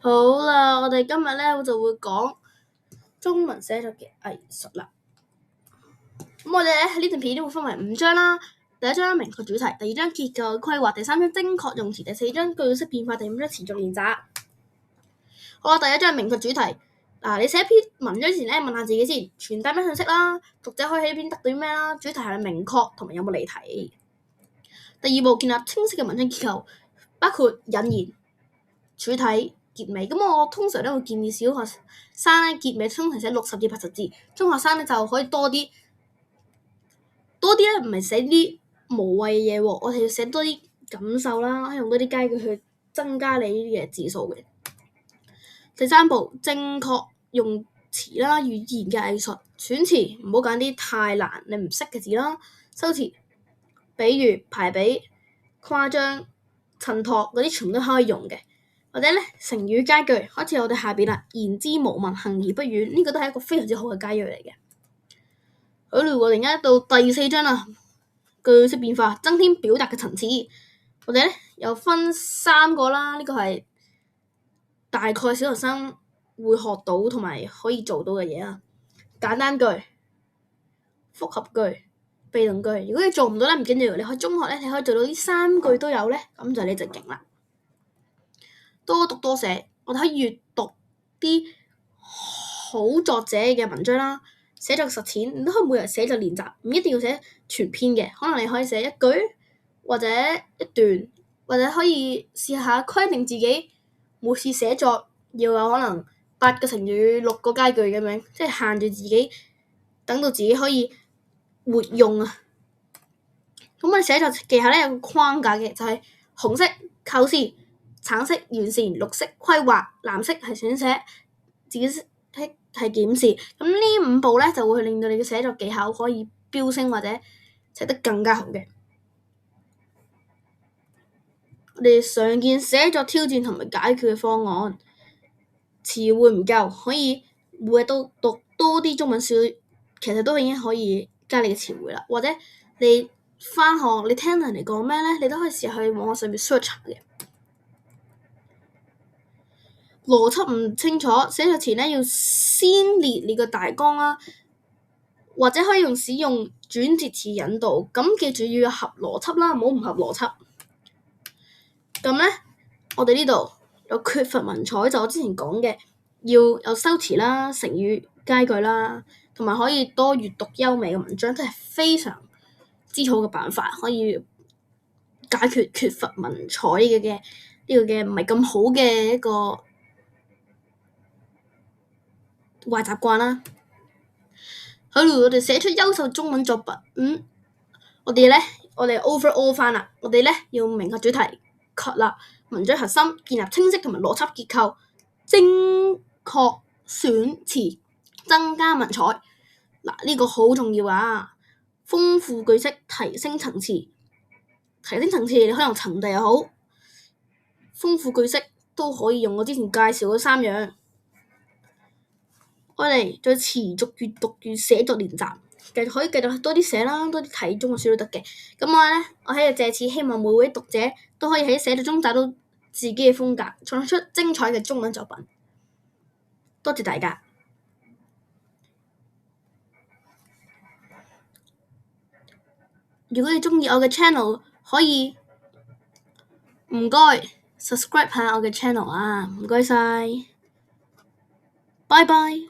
好啦，我哋今日咧就會講中文寫作嘅藝術啦。咁我哋咧喺呢段片都會分為5章啦。第1章明確主題，第2章結構規劃，第3章精確用詞，第4章句式變化，第5章持續練習。好啦，第1章明確主題。你寫篇文章前咧，問下自己先，傳達咩信息啦？讀者可以喺呢邊得到啲咩啦？主題係咪明確同埋有冇離題？第2步，建立清晰嘅文章結構，包括引言、主體、結尾。咁我通常都會建議小學生咧結尾通常寫60至80字，中學生咧就可以多啲咧，唔係寫啲無謂嘅嘢喎，我哋要寫多啲感受啦，可以用多啲佳句去增加你呢啲嘅字數嘅。第3步，正確用詞啦，語言嘅藝術，選詞唔好揀啲太難你唔識嘅字啦，修辭、比喻、排比、誇張、襯托嗰啲全部都可以用嘅。或者咧成語佳句，好似我哋下邊啦，言之無物，行而不遠，呢個都係一個非常之好嘅佳句嚟嘅。好啦，我哋而家到第4章啦，句式變化，增添表達嘅層次。我哋咧又分3個啦，呢個係大概小學生會學到同埋可以做到嘅嘢啊。簡單句、複合句、被動句。如果你做唔到咧，唔緊要，你可以中學咧，你可以做到呢3句都有咧，咁就你就勁啦。多讀多寫，我哋可以閱讀啲好作者嘅文章啦。寫作實踐，你都可以每日寫作練習，唔一定要寫全篇嘅，可能你可以寫1句或者一段，或者可以試下規定自己每次寫作要有可能8個成語、6個佳句咁樣，即係限住自己，等到自己可以活用啊。咁我哋寫作技巧咧有個框架嘅，就係紅色構思、橙色完善、綠色規劃、藍色係選寫，紫色係檢視。咁呢5步咧就會令到你嘅寫作技巧可以飆升或者寫得更加好嘅。我哋常見寫作挑戰同埋解決嘅方案，詞彙唔夠可以每日都讀多啲中文書，其實都已經可以加你嘅詞彙啦。或者你返學你聽人哋講咩咧，你都可以試下去網上面 search 下嘅。邏輯唔清楚，寫作前咧要先列你個大綱啦，或者可以使用轉接詞引導。咁記住要有合邏輯啦，唔好唔合邏輯。咁咧，我哋呢度有缺乏文采，就我之前講嘅，要有修辭啦、成語佳句啦，同埋可以多閱讀優美嘅文章，都係非常之好嘅辦法，可以解決缺乏文采嘅唔係咁好嘅一個壞習慣啦。好，我哋寫出優秀中文作品。我哋 overall 翻啦，我哋咧要明確主題，確立文章核心，建立清晰同埋邏輯結構，精確選詞，增加文采。呢個好重要啊！豐富句式，提升層次。提升層次，你可以用層遞又好，豐富句式都可以用我之前介紹嗰3樣。我哋再持續閱讀與寫作練習，可以繼續多啲寫啦，多啲睇中文書都得嘅。咁我喺度借此希望每位讀者都可以喺寫作中找到自己嘅風格，創出精彩嘅中文作品。多謝大家。如果你鍾意我嘅 channel，可以唔該 subscribe 下我嘅 channel 啊，唔該晒，拜拜。